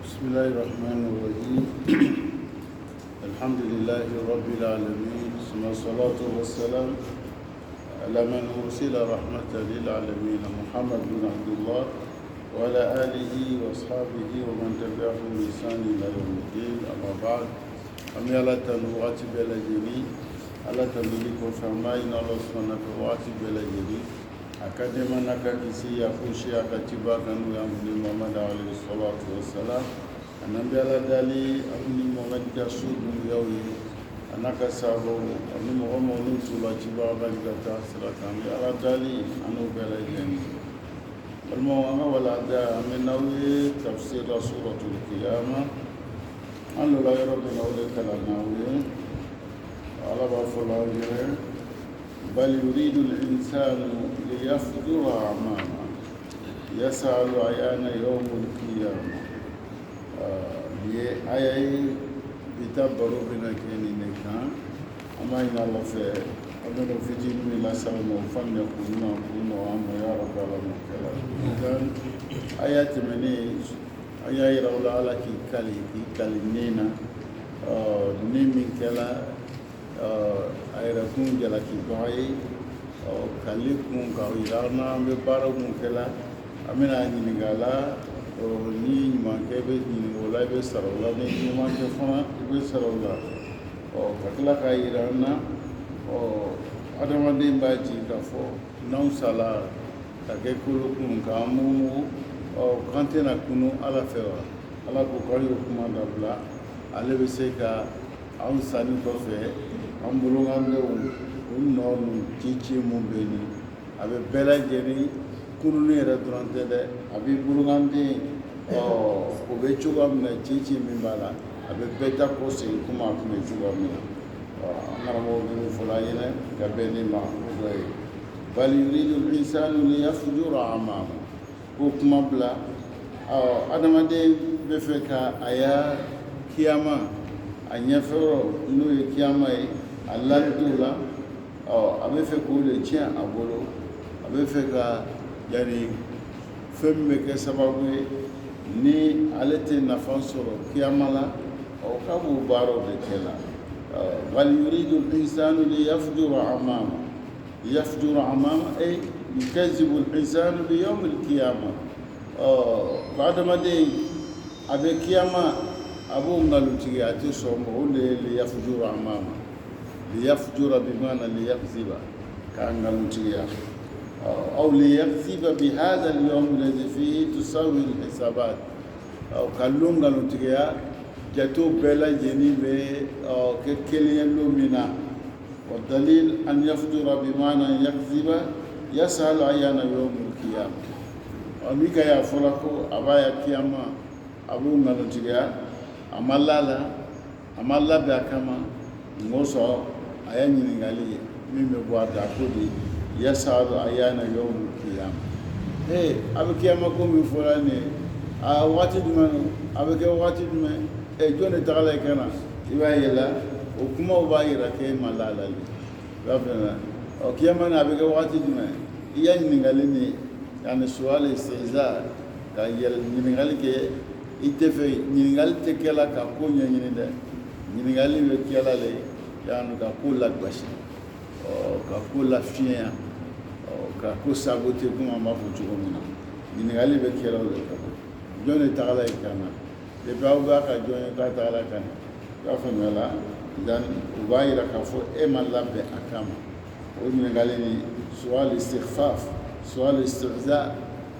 بسم الله الرحمن الرحيم الحمد لله رب العالمين ثم الصلاة والسلام على من أرسل رحمة للعالمين محمد بن عبد الله وعلى آله وأصحابه ومن تبعهم بإحسان إلى يوم الدين أما بعد أمي على تنوات بلجني على تنويك وفرمائنا الله سبحانه وتعالى بلجني akadema nakakisi ya kushi akatiba kanu ya mni Muhammad alayhi salatu wassalam anambia la dali amni Muhammad da sudu yawi anaka sabo amni Muhammad nusula tiba balikata salatan ala dali anu bela jeni almo wala da amenawi tafsir suratul qiyamah anu la rabbina wala kalamawi ala ba fulani بل يريد الإنسان ليفجر أمامه يسأل أيان يوم القيامة أي بتبرو بنا كيني نكان أما إن الله في أمر في جن من لسان وفن يكون أما يا رب العالمين كان آيات مني آيات رولا على كالي نينا نيمي كلا ayra kun jala ki baye kali kun ka irana me bara kun kala amina ni ngala ni manke be ni wala be sarawla ni manke fana be sarawla kakla ka irana adama de baji ka fo non sala ta ke kulu kun ka mu kante na kunu ala fewa ala ko kali kuma dabla ale be se ka an sani ko fe an bulungande nɔɔnu cici mun bɛ ni a bɛ bɛɛ lajɛlen kunun yɛrɛ dɔrɔn tɛ dɛ a bɛ bulungande o bɛ cogoya min na cici min b'a la a bɛ bɛɛ ta ko segin komi a tun bɛ cogoya min na an karamɔgɔ bɛ min fɔ la ɲɛnɛ ka bɛn ne ma o dɔ ye bal yuridu l-insanu liyafjura amamahu ko kuma bila adamaden bɛ fɛ ka a ya kiyama a ɲɛfɛyɔrɔ n'o ye kiyama ye a laridu la a bɛ fɛ k'o de tiɲɛ a bolo a bɛ fɛ ka yani fɛn min bɛ kɛ sababu ye ni ale tɛ nafa sɔrɔ kiyama la k'a b'o baaraw de kɛ la bal yuridu l-insanu liyafjura amamahu yafjura amamahu ay yukazzibu l-insanu bi yawm al-qiyamah ko adamaden a bɛ kiyama a b'o ngalutigi a tɛ sɔn ma o de ye liyafjura amamahu liyafjura bimana liyakziba ka ngalutigiya aw liyakziba bihadha al-yawm alladhi fihi tusawi al-hisabat ka ngalutigiya jato bɛɛ lajɛlen bɛ kɛ kelen ye don min na wa dalil an yafjura bimana yakziba yas'alu ayyana yawm al-qiyamah min ka ya fɔla ko a b'a ya kiyama a b'o ngalutigiya a ma labɛn a kama mɔsɔn a ye ɲininkali min bɛ bɔ a da ko de yasalu ayyana yawmul qiyamah a bɛ kiyama ko min fɔra nin ye a waati jumɛn no a bɛ kɛ waati jumɛn jɔn de tagala i kana i b'a yɛlɛ o kumaw b'a yira k'e ma lalali i b'a fɛ kiyama nin a bɛ kɛ waati jumɛn i ya ɲininkali nin yani su'al istihza ka ɲininkali kɛ i tɛ fɛ ɲininkali tɛ kɛla ka ko ɲɛɲini dɛ ɲininkali bɛ kɛla le yani ka ko lagbasi ka ko lafiɲɛ ka ko sabote kuma an b'a fɔ cogo min na ɲininkali bɛ kɛla o de kama jɔn de tagala i kan na depuis aw b'a ka jɔn ye k'a tagala kan i b'a faamuya la u b'a yira k'a fɔ e ma labɛn a kama o ɲininkali ni su'al istighfaf su'al istihza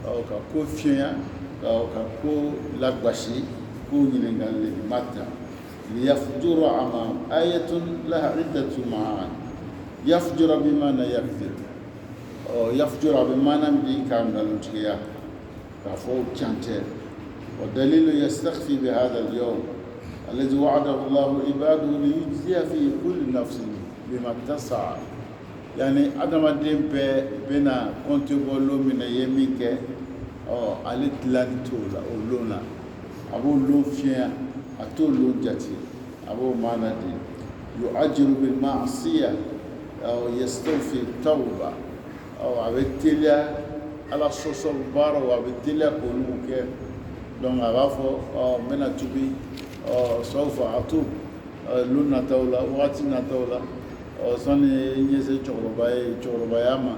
ka ko fiɲɛ ka ko lagbasi ko ɲininkali mata ليفجر أمام آية لها عدة معاني يفجر بمعنى يكذب يفجر بمعنى كان للتقيا كفو تشانتر والدليل يستخفي بهذا اليوم الذي وعده الله عباده ليجزي فيه كل نفس بما تسعى يعني عدم الدين بنا كنت بقول من يمينك على تلانتولا أولونا أبو لون فيها أتولون جاتي أبو ماندي يؤجر بالمعصية أو يستوفي التوبة أو أبتلى على صوص البار وأبتلى كلوك donc a b'a fɔ n bɛna tubi sawfa atub lu nataw la wagati nataw la sani n ye se cɛkɔrɔbaya ma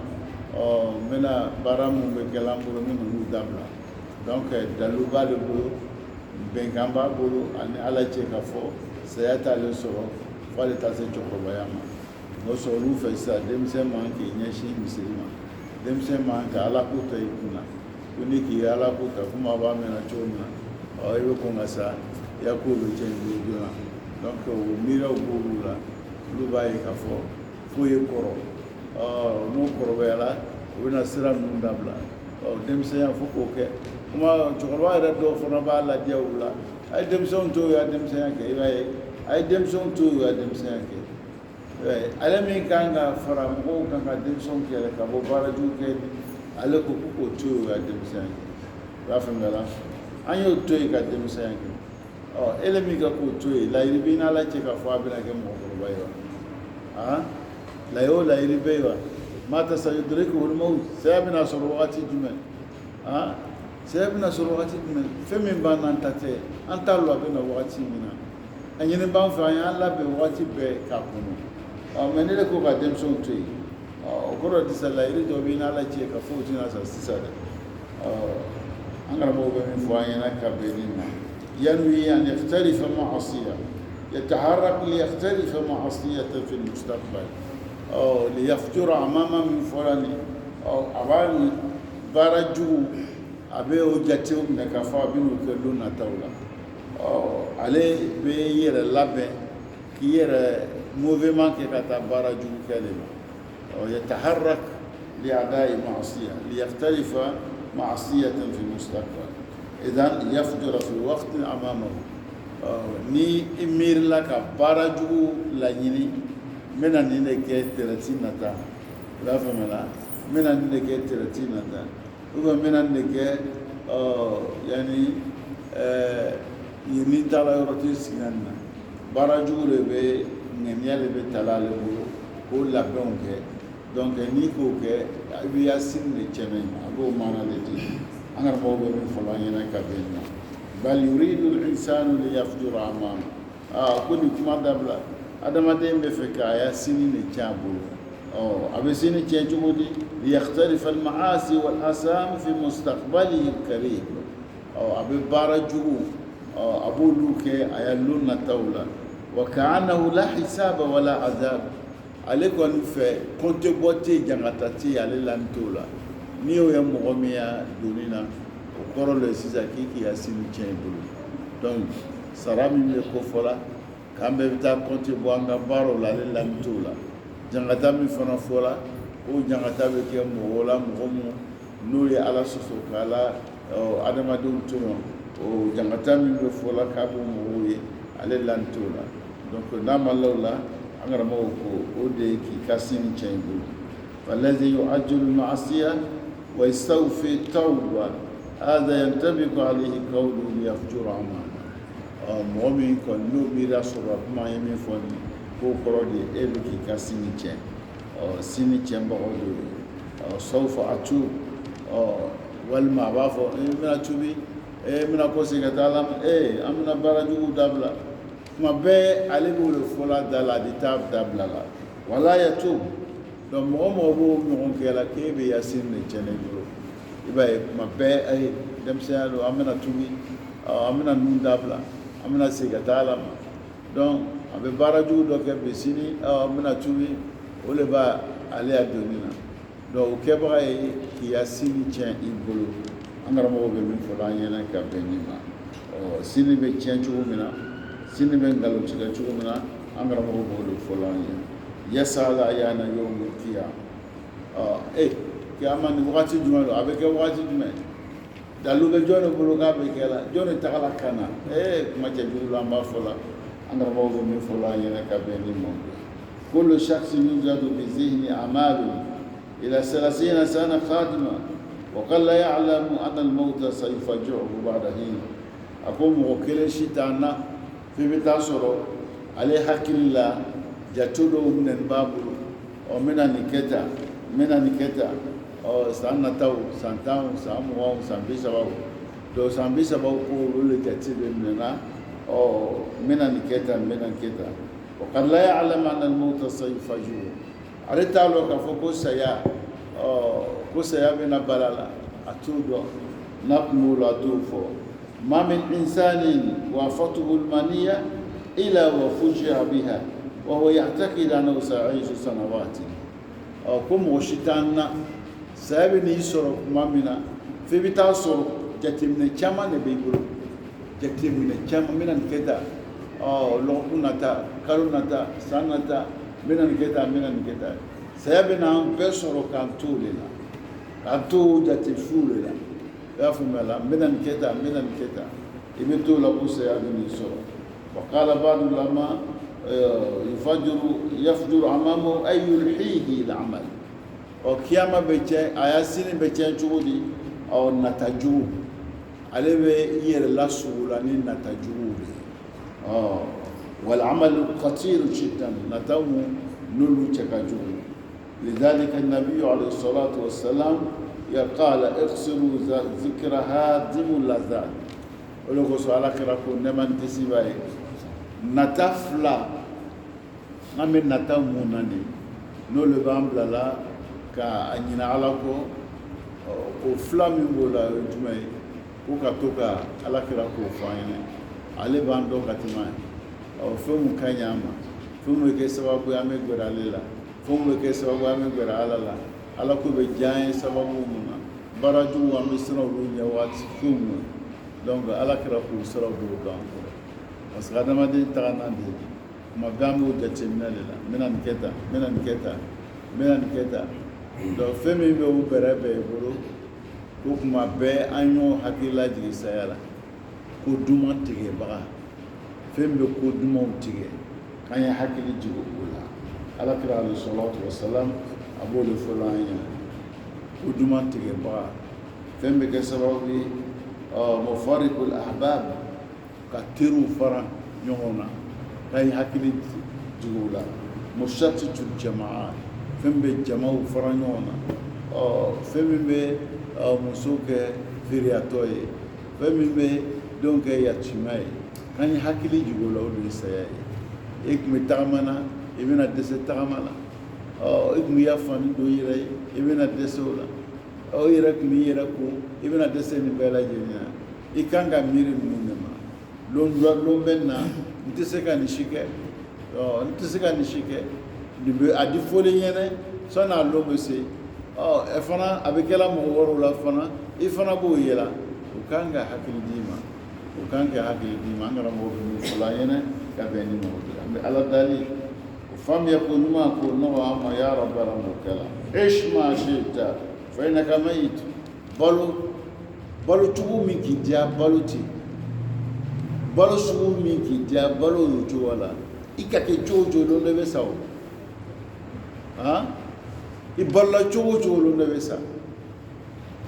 n bɛna baara min bɛ kɛla n bolo n bɛ ninnu dabila donc dalu b'ale bolo bɛnkan b'a bolo ani ala cɛ ka fɔ saya t'ale sɔrɔ fo ale ta se cɛkɔrɔbaya ma o sɔrɔ olu fɛ sisan denmisɛn man k'i ɲɛsin misiri ma denmisɛn man ka ala ko ta i kunna ko ni k'i ala ko ta komi a b'a mɛnna cogo min na i bɛ kɔn ka sa i ya ko bɛ cɛ i bolo joona donc o miiriyaw b'olu la olu b'a ye k'a fɔ foyi ye kɔrɔ n'o kɔrɔbayara o bɛna sira ninnu dabila denmisɛnya fo k'o kɛ kuma cɛkɔrɔba yɛrɛ dɔw fana b'a lajɛ o la a ye denmisɛnw to yen a denmisɛnya kɛ i b'a ye a ye denmisɛnw to yen a denmisɛnya kɛ ale min kan ka fara mɔgɔw kan ka denmisɛnw kɛlɛ ka bɔ baarajugu kɛ ale ko k'o to yen a denmisɛnya kɛ i b'a faamuya an y'o to yen ka denmisɛnya kɛ ele min ka k'o to yen layiru b'i n'ala cɛ k'a fɔ a bɛna kɛ mɔgɔkɔrɔba ye wa layiru o layiru bɛ yen wa mata sayudrikuhu al-mawt saya bɛna sɔrɔ wagati jumɛn saya bɛna sɔrɔ wagati jumɛn fɛn min b'an n'an ta tɛ an t'a dɔn a bɛna wagati min na a ɲini b'an fɛ an y'an labɛn wagati bɛɛ k'a kɔnɔ mɛ ne de ko ka denmisɛnw to yen o kɔrɔ tɛ sa layiru dɔ b'i n'ala cɛ ka fɔ o tɛna sa sisan dɛ an karamɔgɔ bɛ min fɔ an ɲɛna ka bɛn nin ma yanwi an yahtarifa ma'asiya yataharrak liyahtarifa ma'asiyatan fi al-mustaqbal liyafjura amama min fɔra nin a b'a nin baara jugu a bɛ o jatew minɛ k'a fɔ a bɛ n'o kɛ don nataw la ale bɛ yɛrɛ labɛn k'i yɛrɛ mouvement kɛ ka taa baara jugu kɛ de la yataharrak li'ada'i ma'asiya liyahtarifa ma'asiyatan fi al-mustaqbal idan yafjura fi waqtin amamahu ni i miirila ka baara jugu laɲini n bɛna nin de kɛ tɛrɛti nata i b'a faamuya n bɛna nin de kɛ tɛrɛti nata ubiyɛn n bɛna nin de kɛ yani ni taara yɔrɔ tɛ sigi nin na baara jugu de bɛ ŋaniya de bɛ tala ale bolo k'o labɛnw kɛ donc n'i k'o kɛ i b'i ya sini de cɛmɛ a b'o maana de di an karamɔgɔ bɛ min fɔlɔ an ɲɛna ka bɛn na bal yuridu al-insanu liyafjura amama ko nin kuma dabila adamaden bɛ fɛ k'a ya sini de tiɲɛ a bolo a bɛ sini tiɲɛ cogo di liyahtarifa al-ma'asi wal-asam fi mustaqbalihi al-qarib a bɛ baara jugu a b'olu kɛ a ya lon nataw la wa ka'annahu la hisaba wala azab ale kɔni fɛ compte bɔ tɛ yen jangata tɛ yen ale la n t'o la n'i y'o ye mɔgɔ min y'a donni na o kɔrɔ le sisan k'i k'i ya sini tiɲɛ i bolo donc sara min bɛ ko fɔ la k'an bɛɛ bɛ taa compte bɔ an ka baaraw la ale la n t'o la jangata min fana fɔ la o jangata bɛ kɛ mɔgɔw la mɔgɔ min n'o ye ala sɔsɔ k'ala adamadenw to yen o jangata min bɛ fɔ la k'a bɛ mɔgɔw ye ale la n t'o la donc n'a ma law la an karamɔgɔ ko o de ye k'i ka sini tiɲɛ i bolo فالذي يؤجل المعصية ويستوفي التوبة هذا ينطبق عليه قوله ليفجر عمله mɔgɔ min kɔni n'o miiriya sɔrɔ kuma ye min fɔ nin k'o kɔrɔ de ye e bɛ k'i ka sini tiɲɛ sini tiɲɛbagaw de ye sawfa atub walima a b'a fɔ n bɛna tubi n bɛna kɔsegin ka taa ala an bɛna baara jugu dabila kuma bɛɛ ale b'o de fɔ la da la a de t'a dabila la wala yatub donc mɔgɔ mɔgɔ b'o ɲɔgɔn kɛ la k'e bɛ ya sini de tiɲɛ ne bolo i b'a ye kuma bɛɛ denmisɛnya don an bɛna tubi an bɛna nun dabila an bɛna segin ka taa ala ma donc a bɛ baara jugu dɔ kɛ bi sini an bɛna tubi o de b'a ale ya donni na donc o kɛbaga ye k'i ya sini tiɲɛ i bolo an karamɔgɔ bɛ min fɔ an ɲɛna ka bɛn nin ma sini bɛ tiɲɛ cogo min na sini bɛ nkalon tigɛ cogo min na an karamɔgɔ b'o de fɔ an ɲɛna yasala yana yawmul qiyamah kiyama ni wagati jumɛn don a bɛ kɛ wagati jumɛn dalu bɛ jɔn de bolo k'a bɛ kɛ la jɔn de tagala ka na kuma cɛjugu la an b'a fɔ la an karamɔgɔ bɛ min fɔ an ɲɛna ka bɛn ni mɔ kullu shakhsin yujadu bi zihni a'malu ila 30 sana khadima wa qad la ya'lamu anna al-mawta sayufajji'uhu ba'da hin a ko mɔgɔ kelen si t'an na f'i bɛ taa sɔrɔ ale hakili la jato dɔw minɛni b'a bolo n bɛna nin kɛ tan n bɛna nin kɛ tan san nataw san 10 san 20 san 30 do sambi sababu ko le jatibe mena o menan keta wa qad la ya'lam anna al-maut sayfaju arita lo ka foko saya ko saya bena balala atudo naqmula tufo ma min insanin wafatuhu al-maniyya ila wa fujia biha wa huwa ya'taqid annahu sa'ishu sanawati kum washitanna sabe ni soro mamina fi bita soro jatimne chama ne beibulu jatimne chama minan keta lokunata karunata sanata minan keta sabe na besoro kantulela kantu jatifulela yafumela minan keta imitu la kusa ni soro وقال بعض العلماء يفجر أمامه أي يلحيه العمل وكيما بيتي آياسين بيتي جودي أو نتاجو عليه ير لا سولاني نتاجو والعمل خطير جدا نتاو نلو تكاجو لذلك النبي عليه الصلاة والسلام قال اغسلوا ذكر هادم اللذات ولو سؤالك راكو نمان تسيباي natafla ngame natamu nani no le bambla la ka anyina alako o flamingo la jumai ko ka toka alakira ko fayne ale bando katima o fomu kanyama fomu ke sababu ya megora lela fomu ke sababu ya megora alala alako be jaye sababu muna baraju wa misra runya wati fomu donc alakira ko sababu kan parce que adamaden tagana de ma gamu jatemina lela menan keta do femi be u berebe bolo ko kuma be anyo hakila jigi sayala ko duma tige baga fembe ko duma tige kanya hakili jigo kula ala kira alayhi salatu wassalam abole fulanya ko duma tige baga fembe ke sababu mufariqul ahbab katiru fara nyona kay hakili jigula mushattitu jamaa fembe jamaa fara nyona fembe musuke firiatoy fembe donc yatimay kay hakili jigula ulu sayay ikmi tamana ibina dese tamana ikmi yafani do yire ibina desola o yire kmi yire ko ibina dese ni bela jenya ikanga miri munema lon benna ntiseka nishike dibe adi fole yene sona lo mese e fana abekela mo woro la fana e fana bo yela ukanga hakili dima ngara mo be fula yene ka beni mo ala dali fam yakunu ma ko no ama ya rabbana mukala ish ma shita fa inaka mayit balu tubu mi kidia baluti balo sugu min k'i diya balo y'o cogo la i ka kɛ cogo lo ne bɛ sa o i balola cogo lo ne bɛ sa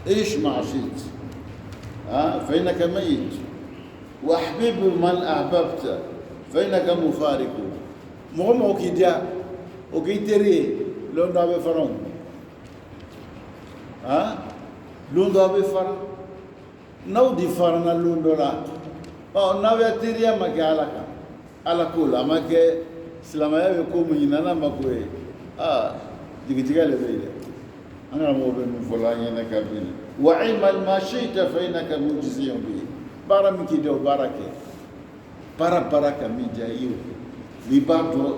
ish ma shit fa innaka mayit wa ahbibu man ahbabta fa innaka mufariqu mɔgɔ k'i diya o k'i teri ye lon dɔ a bɛ fara lon dɔ a bɛ fara n'aw di farana lon dɔ la nawe tiria magalaka ala kula make silamaya be ko munyina makoe digitiga le bele ana mo be mu folanya na kabine wa imal ma shita fa inaka mujziyun bi bara miki do barake baraka mi jayu li bado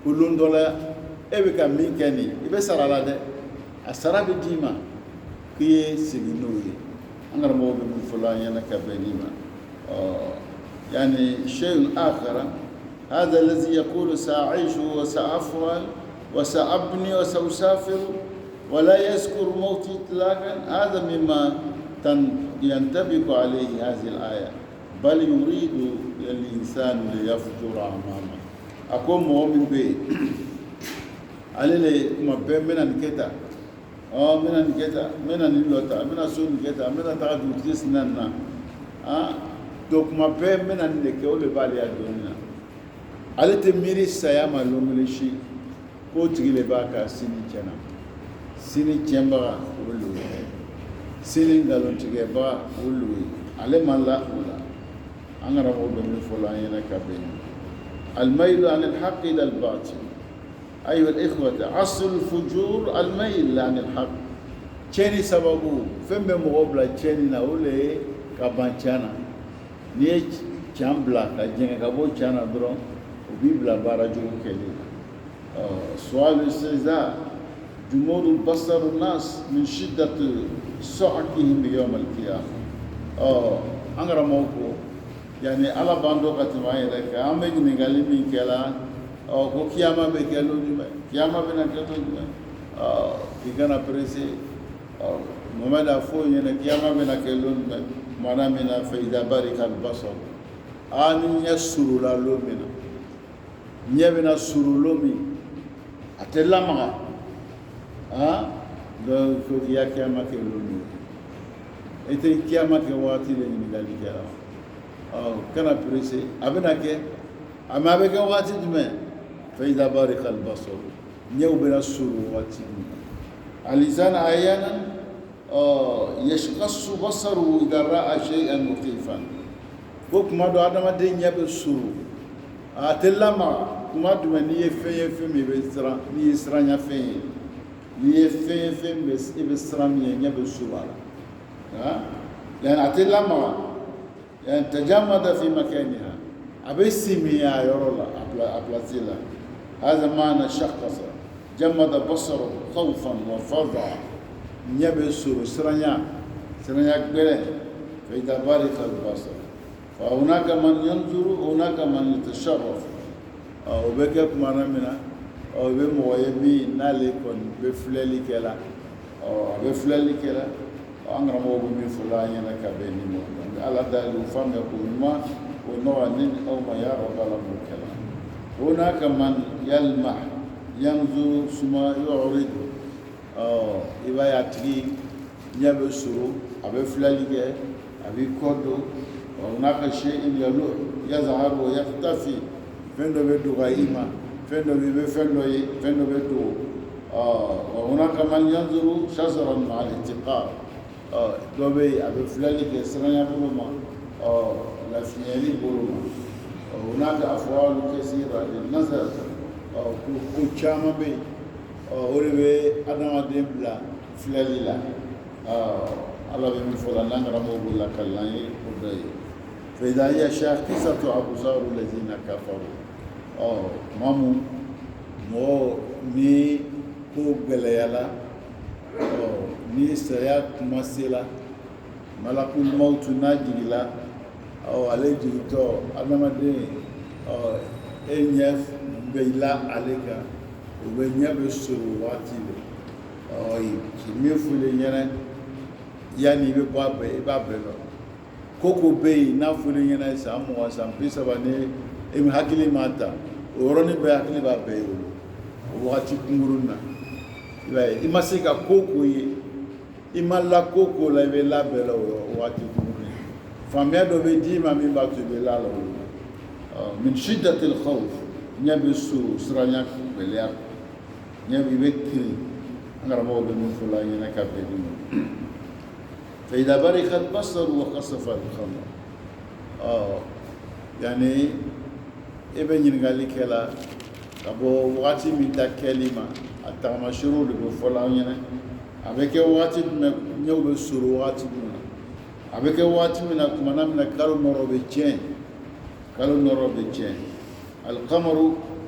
kulundola ebe ka mi keni ibe sarala de asara be dima kiye siginoye ana mo be mu folanya na kabine يعني شيء آخر هذا الذي يقول سأعيش وسأفعل وسأبني وسأسافر ولا يذكر موتي إطلاقا هذا مما ينطبق عليه هذه الآية بل يريد الإنسان ليفجر أمامه أكون مؤمن به عليه كما بين كتا من اللوتا من سون كتا من تعدو تسننا donc ma pe mena ne ke o le bali ya donna ale te miri saya ma lomilishi ko tigile ba ka sini chemba ulu sini galon tige ba ulu ale man la ula an gara mo be min fola yana ka be الميل عن الحق إلى الباطل أيها الإخوة أصل الفجور الميل عن الحق تشيني سببو فم بمغبلا تشيني نقول كابانشانا نيج جامبلا كجيني كابو شانا درون وبيبلا باراجو كلي سؤال الاستهزاء جمود البصر الناس من شدة صعقهم يوم القيامة أنغرا موكو يعني على باندو كتماي لك أمي نقالي من كلا ko kiyama be kelo jume kiyama be na kelo jume ikana presi momada fo yene kiyama be na kelo jume mana mina fa idha barika al basar ani yasuru la lomina nyebe na suru lomi atella maga do ko kiya kiyama kelo jume ete kiyama ke wati le ni dali kala kana presi abena ke amabe ke wati jume فإذا بارق البصر نيو بلا السروات اللسان أحيانا يشخص بصره إذا رأى شيئا مخيفا فوق ما دو آدم دي نياب السرو أتلما كما دو من يفين بسرا يسرا يفين يفين بسرا نياب السرو لأن أتلما يعني تجمد في مكانها أبسمي يا يرولا أبلاسيلا هذا معنى شخص جمد بصره خوفا وفزعا يبصر سرنيا كبيرة فإذا بارك البصر فهناك من ينظر هناك من يتشرف وبكيك مرمنا أو بمويبي نالكون بفلالي كلا أنغرمو بمي فلانينا كبيني مؤمن على ذلك فهم يقول ما ونوع أو ما يرى ظلم الكلام هناك من يلمح ينظر ثم يعرض إذا يأتي يبصر أبي فلالك أبي كودو وهناك شيء يلوح يظهر ويختفي فين بدو غائما فين بدو وهناك من ينظر شزرا مع الاتقاء دوبي أبي فلالك سرنا بلوما لا فيني بلوما هناك أفعال كثيرة للنظر كوشاما بي أولي أدم دبلا فلاليلا الله بمن فلان رمو بلا كلاي وداي فإذا هي شاخصة أبصار الذين كفروا مامو مو ني كو غليالا ni saya kumasila malakul maut najigila aleji to anamade enyef beila aleka ubenya besuru watile kimefule nyana yani be babe lo koko bei na fule nyana samu wasampisa bane emi hakili mata oroni be hakili babe wati kumuruna imasika koko yi imala koko la be la bela wati kumuri famia do be di ma mi ba to be la lo min shiddati al khawf nyabisu sranya belia nyabi bekri ngara mo be mun fula yana ka be di fa idha barika al basar wa khasafa al khamr yani ebe nyingali kala abo wati mi ta kelima atama shuru de fula yana avec wati ñew be suru wati duna avec wati mina kumana mina kalo norobe cien القمر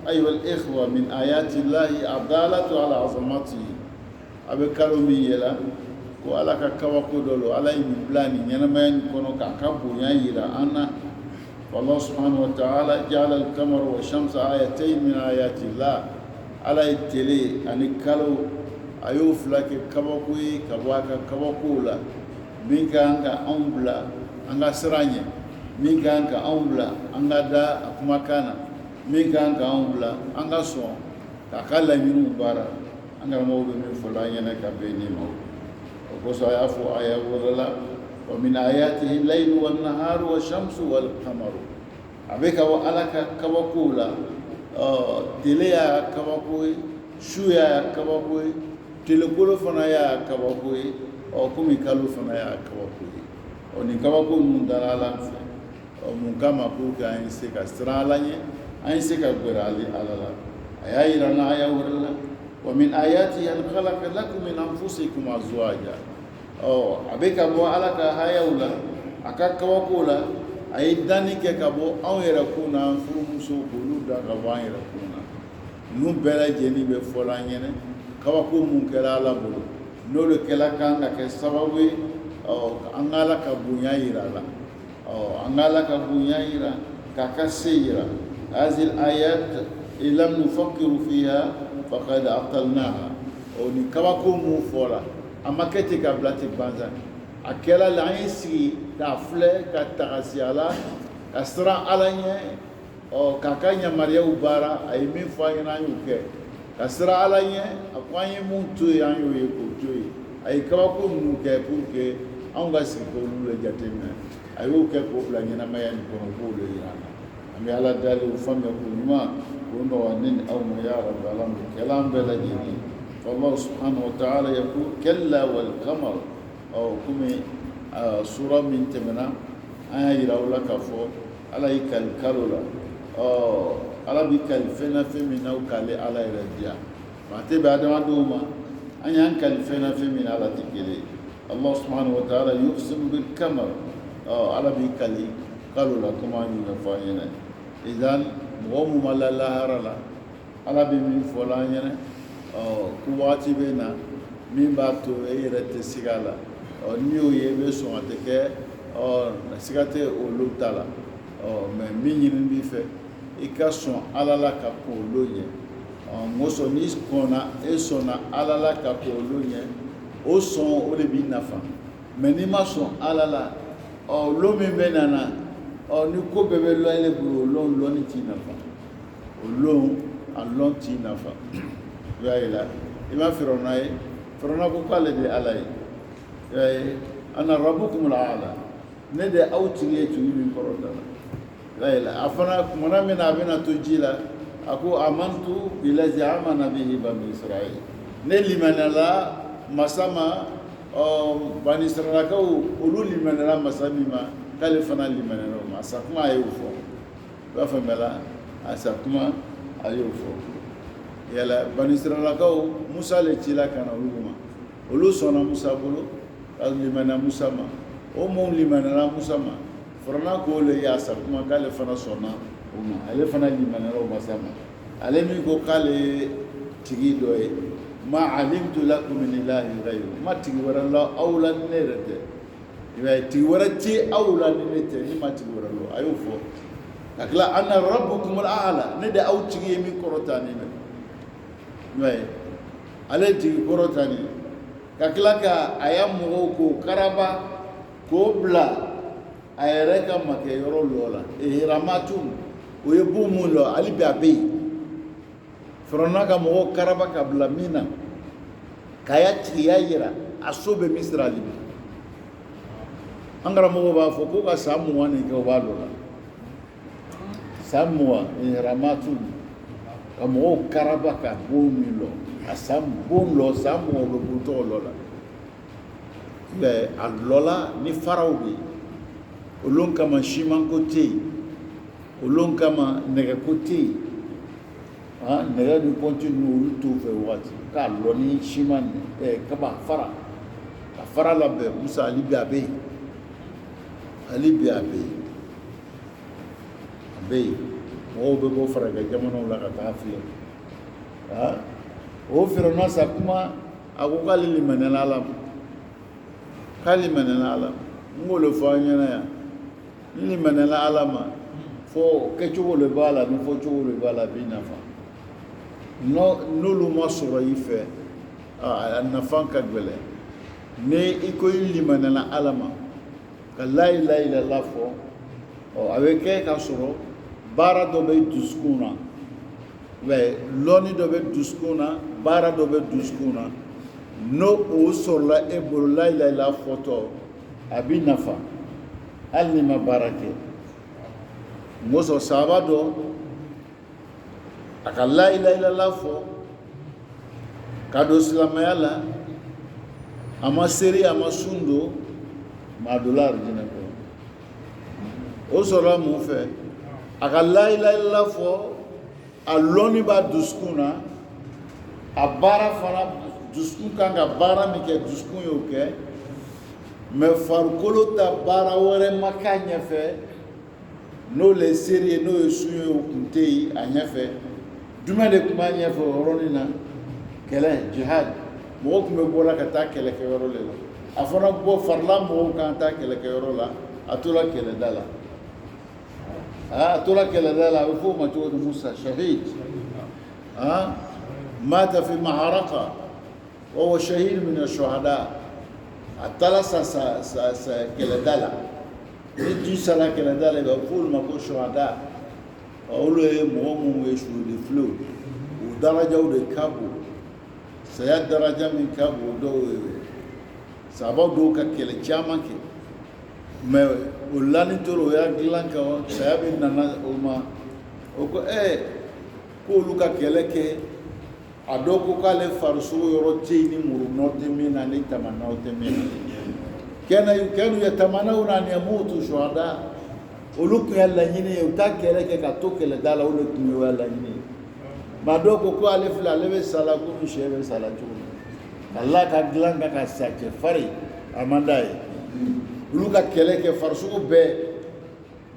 أيها الإخوة من آيات الله الدالة على عظمته أبي كلامي يلا وعلى كواكو دولو على يبلاني ينما يكونوا كعكبو يلا أنا والله سبحانه وتعالى جعل القمر والشمس آيتين من آيات الله على التلي أن كلو أيوف لك كواكوي كواكا كواكولا منك أنك أمبلا أنك سراني منك أنك أمبلا أنك دا أكمكانا منك أنك أمبلا أنك سوان كاكالا منو بارا أنك موضوع من فلانينا كبيني موضوع وقصوا يعفو آية ولا ومن آياته الليل والنهار والشمس والقمر أبيك وألك كواكولا تليا كواكوي شويا كواكوي تلقولو فنايا كواكوي أو كمي كالو فنايا كواكوي o ni kabako mun dara ala fɛ mun kama pour que an se ka siran ala ɲɛ an se ka gwɛrɛ ala la a y'a yira n na aya wɛrɛ la wa min ayati an khalaqa lakum min anfusikum azwaja a bɛ ka bɔ ala ka hayaw la a ka kabako la a ye danni kɛ ka bɔ anw yɛrɛ kun na an furumuso k'olu da ka bɔ an yɛrɛ kun na ninnu bɛɛ lajɛlen bɛ fɔla an ɲɛna kabako mun kɛra ala bolo n'olu kɛla kan ka kɛ sababu ye an ka ala ka bonya yira la an ka ala ka bonya yira k'a ka se yira hazil ayat ilam nufakkiru fiha faqad aqalnaha ni kabako mun fɔra a ma kɛ ten ka bila ten banzan a kɛra la an ye sigi k'a filɛ ka tagasi a la ka siran ala ɲɛ k'a ka yamariyaw baara a ye min fɔ an ɲɛna an y'o kɛ ka siran ala ɲɛ a ko an ye mun to ye an y'o ye k'o to ye a ye kabako minnu kɛ pour que anw ka sigi k'olu le jateminɛ a y'o kɛ k'o bila ɲɛnamaya nin kɔnɔ k'o le yira an na an bɛ ala dali o faamuya ko ɲuman k'o nɔgɔya ne ni aw ma ya rabi ala m'o kɛla an bɛɛ lajɛlen فالله سبحانه وتعالى يقول كلا والقمر كم سورة من تمنا يراو لك فو على يكالكالولا على بيكالفنا في من أو كالي على يرجع ما تبع دما دوما أن ينكالفنا في من على تكلي الله سبحانه وتعالى يقسم بالقمر على بيكالي كالولا كما ينفعنا إذن مغمو مالا لهارلا على بيمين فلان ku waati bɛ na min b'a to e yɛrɛ tɛ siga la n'i y'o ye i bɛ sɔn a tɛ kɛ siga tɛ olu ta la mɛ min ɲini b'i fɛ i ka sɔn ala la ka kɔn olu ɲɛ mɔsɔn n'i kɔnna e sɔnna ala la ka kɔn olu ɲɛ o sɔn o de b'i nafa mɛ n'i ma sɔn ala la lon min bɛ nana ni ko bɛɛ bɛ lɔn e bolo o lɔnni t'i nafa o lɔn t'i nafa. Yaila ima firona ye firona ko k'ale de ala ye ana rabbukum al-aala ne de aw tigi ye tigi min kɔrɔta la yaila a fana kumana min na a bɛna to ji la a ko amantu bilazi amana bihi bani israil ne limanala masa ma bani israilakaw olu limanala masa min ma k'ale fana limanala o ma a sakuma a y'o fɔ i b'a faamuya la a sakuma a y'o fɔ yala bani israilakaw musa le cila ka na olu ma olu sɔnna musa bolo ka limana musa ma o mun limanala musa ma farana ko le y'a sakuma k'ale fana sɔnna o ma ale fana limanala o masa ma ale min ko k'ale tigi dɔ ye ma alimtu lakum min ilahin ghayru ma tigi wɛrɛ la aw la ni ne yɛrɛ tɛ i b'a ye tigi wɛrɛ tɛ aw la ni ne tɛ ni ma tigi wɛrɛ la a y'o fɔ ka tila ana rabbukum al-aala ne de aw tigi ye min kɔrɔta ni ne ale tigi kɔrɔta ni ka tila ka a y'a mɔgɔw k'o karaba k'o bila a yɛrɛ ka makɛ yɔrɔ lɔ la hiramatu o ye bon mun lɔ hali bi a bɛ yen Firawuna ka mɔgɔw karaba ka bila min na k'a y'a tigiya yira a so bɛ Misira hali bi an karamɔgɔw b'a fɔ ko ka san 20 nin kɛ o b'a dɔ la san 20 hiramatu ka mɔgɔw karaba ka bon min lɔ a san bon lɔ san 20 bɛ bon tɔgɔ lɔ la mɛ a lɔ la ni faraw bɛ yen olu kama simanko tɛ yen olu kama nɛgɛko tɛ yen nɛgɛ ni pɔnti ninnu olu t'o fɛ waati k'a lɔ ni siman kaba fara ka fara labɛn musa hali bi a bɛ yen hali bi a bɛ yen a bɛ yen mɔgɔw bɛ bɔ farakɛ jamanaw la ka taa filɛ o Firawuna sa kuma a ko k'ale limaniyala Ala ma k'ale limaniyala Ala ma n b'o le fɔ an ɲɛna yan n limaniyala Ala ma fɔ kɛcogo le b'a la ni fɔcogo le b'a la a b'i nafa n'olu ma sɔrɔ i fɛ a nafa ka gɛlɛn ni i ko i limaniyala Ala ma ka la ilaha illallah fɔ a bɛ kɛ ka sɔrɔ baara dɔ bɛ dusukun na lɔnni dɔ bɛ dusukun na baara dɔ bɛ dusukun na n'o o sɔrɔla e bolo la ilaha illallah fɔtɔ a b'i nafa hali n'i ma baara kɛ mɔsɔn sahaba dɔ a ka la ilaha illallah fɔ ka don silamɛya la a ma seri a ma sun don ma dollar jinɛ ko o sɔrɔla mun fɛ a ka la ilaha illallah fɔ a lɔnni b'a dusukun na a baara fana dusukun kan ka baara min kɛ dusukun y'o kɛ mais farikolo ta baara wɛrɛ ma k'a ɲɛfɛ n'o le seere ye n'o ye sun ye o kun tɛ yen a ɲɛfɛ jumɛn de tun b'a ɲɛfɛ o yɔrɔnin na kɛlɛ jihad mɔgɔw tun bɛ bɔra ka taa kɛlɛkɛyɔrɔ de la a fana bɔ farila mɔgɔw kan taa kɛlɛkɛyɔrɔ la a tora kɛlɛda la a tora kɛlɛda la a bɛ fɔ o ma cogo di Musa shahid mata fi maharaka wa huwa shahid min ash-shuhada a taara sa kɛlɛda la ni ji sara kɛlɛda la i bɛ fɔ olu ma ko shuhada olu ye mɔgɔ minnu ye suhudi filew o darajaw de ka bon saya daraja min ka bon dɔw ye sababu dɔw ka kɛlɛ caman kɛ mais o lani tora o y'a dilan kan saya bɛ nana o ma o ko ko olu ka kɛlɛ kɛ a dɔw ko k'ale farisogo yɔrɔ tɛ yen ni murunɔ tɛ min na ni tamanaw tɛ min na kɛnu ye tamanaw na ni yamutu shuhada olu tun ye laɲini ye u ta kɛlɛ kɛ ka to kɛlɛda la olu tun ye laɲini ye maa dɔw ko ale filɛ ale bɛ sa la komi sɛ bɛ sa la cogo min Allah ka dilan kan ka sa cɛ fari a man d'a ye olu ka kɛlɛ kɛ farisogo bɛɛ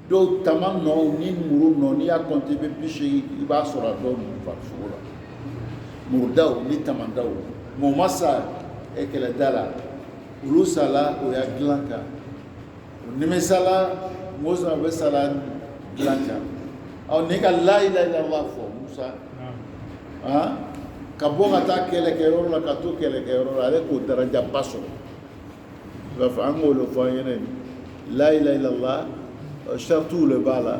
dɔw tama nɔ ni muru nɔ n'i y'a compter i bɛ 80 i b'a sɔrɔ a dɔw farisogo la murudaw ni tamandaw mɔɔ ma sa kɛlɛda la olu sala o y'a dilan kan o nimisala Musa bɛ sala dilan kan n'i ka la ilaha illallah fɔ Musa ka bɔ ka taa kɛlɛkɛyɔrɔ la ka to kɛlɛkɛyɔrɔ la ale k'o darajaba sɔrɔ i b'a fɔ an k'o fɔ an ɲɛna la ilaha illallah saritiw de b'a la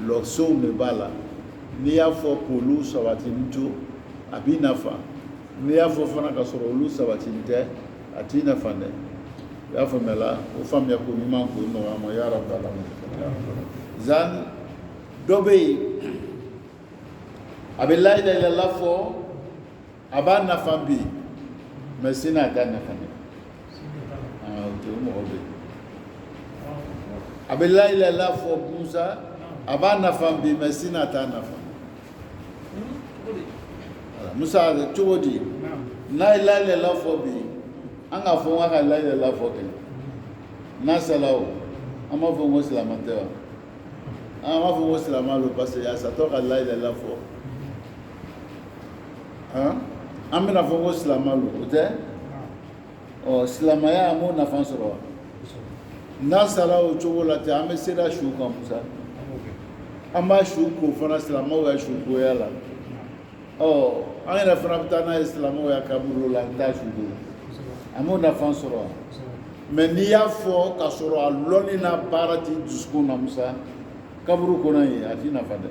lɔgɔsenw de b'a la n'i y'a fɔ k'olu sabatini to a b'i nafa n'i y'a fɔ fana ka sɔrɔ olu sabatini tɛ a t'i nafa dɛ i y'a faamuya la o faamuya ko ɲuman k'o nɔgɔya ma ya rabbal alamin zan dɔ bɛ yen a bɛ la ilaha illallah fɔ a b'a nafa bi mais sini a t'a nafa dɛ o mɔgɔ bɛ yen a bɛ la ilaha illallah fɔ Musa a b'a nafa bi mais sini a t'a nafa Musa cogo di n'a ye la ilaha illallah fɔ bi an ka fɔ n ka la ilaha illallah fɔ kɛ n'a sala o an b'a fɔ n ko silamɛ tɛ wa an b'a fɔ n ko silamɛ don parce que a satɔ ka la ilaha illallah fɔ an bɛna fɔ ko silamɛ don o tɛ silamɛya an b'o nafa sɔrɔ wa n'a sala o cogo la ten an bɛ sera su kan Musa an b'a su ko fana silamɛw ka su koya la an yɛrɛ fana bɛ taa n'a ye silamɛw ya kaburu la an bɛ taa su ko an b'o nafa sɔrɔ wa mais n'i y'a fɔ ka sɔrɔ a lɔnni n'a baara t'i dusukun na Musa kaburu kɔnɔ yen a t'i nafa dɛ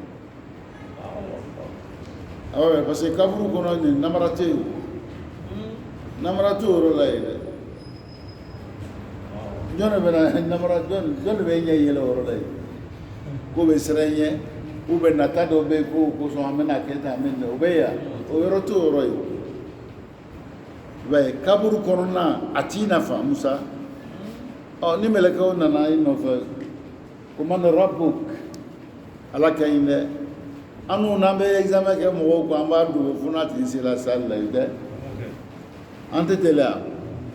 parce que kaburu kɔnɔ nin namara tɛ yen namara t'o yɔrɔ la yen dɛ jɔn de bɛ na namara jɔn de bɛ ɲɛ yɛlɛ o yɔrɔ la yen ko bɛ siran ɲɛ ou bien nata dɔ bɛ yen ko kosɔn an bɛna kɛ tan an bɛ nin o bɛ yan o yɔrɔ t'o yɔrɔ ye i b'a ye kaburu kɔnɔna a t'i nafa Musa ni mɛlɛkɛw nana i nɔfɛ ko man rabbuk ala ka ɲi dɛ an n'u n'an bɛ examen kɛ mɔgɔw kan an b'a dogo fo n'a tigi sera salle la i tɛ an tɛ teliya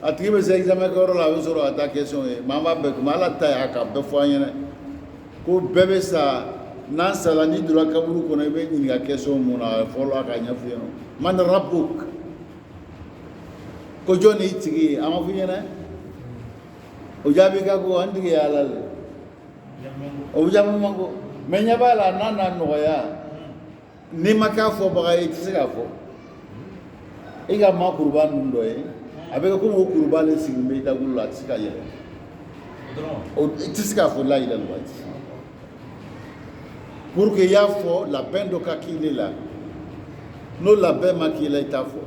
a tigi bɛ se examen kɛyɔrɔ la a bɛ sɔrɔ ka taa question ye mais an b'a bɛɛ kuma ala ta ye a ka bɛɛ fɔ an ɲɛna ko bɛɛ bɛ sa n'an sala n'i donna kaburu kɔnɔ i bɛ ɲininka question mun na fɔlɔ a ka ɲɛfɔ yen nɔ man rabbuk ko jɔn y'i tigi ye an ma fɔ ɲɛna o jaabi ka ko an tigi ye ala le o jaabi man ko mais ɲɛ b'a la n'a na nɔgɔya n'i ma k'a fɔbaga ye i tɛ se k'a fɔ i ka maakɔrɔba ninnu dɔ ye a bɛ kɛ komi o kuruba le sigilen bɛ i dakulu la a tɛ se ka yɛlɛ i tɛ se k'a fɔ la ilaha illallah pour que i y'a fɔ labɛn dɔ ka k'i la n'o labɛn ma k'i la i t'a fɔ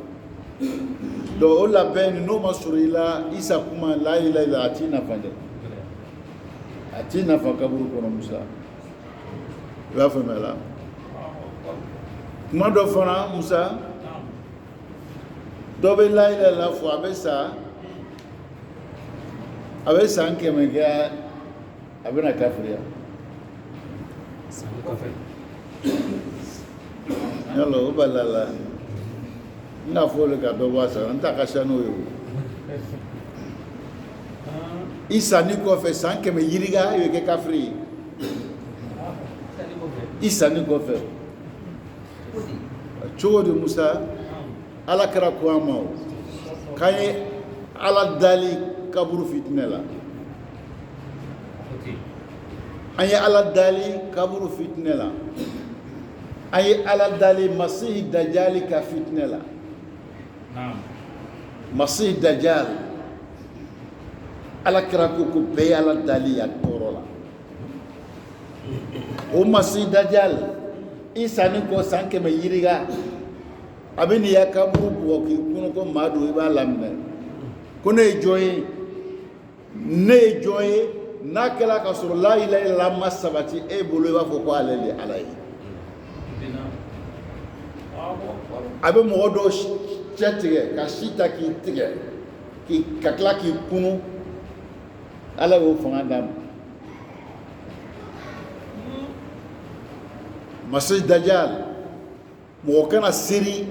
donc o labɛn n'o ma sɔrɔ i la i sa kuma la ilaha illallah a t'i nafa dɛ a t'i nafa kaburu kɔnɔ Musa i b'a faamuya la kuma dɔ fana Musa dɔ bɛ la ilaha illallah fɔ a bɛ sa a bɛ san 100 kɛ a bɛna kafiriya yala o bala la n ka fɔ olu ka dɔ bɔ a sara n ta ka ca n'o ye o i sanni kɔfɛ san 100 yiriga i bɛ kɛ kafiri ye i sanni kɔfɛ cogo di Musa ala kɛra ko an ma o k'an ye ala dali kaburu fitinɛ la an ye ala dali kaburu fitinɛ la an ye ala dali masihi dajali ka fitinɛ la masihi dajal ala kɛra ko bɛɛ ye ala dali ya tɔɔrɔ la o masihi dajal i sanni kɔ san 100 yiriga a bɛ n'i ya kaburu bugɔ k'i kɔnɔ ko maa don i b'a laminɛ ko ne ye jɔn ye ne ye jɔn ye n'a kɛra ka sɔrɔ la ilaha illallah ma sabati e bolo i b'a fɔ ko ale de ala ye a bɛ mɔgɔ dɔw cɛ tigɛ ka si ta k'i tigɛ ka tila k'i kunu ala y'o fanga d'a ma masihi dajjal mɔgɔ kana seri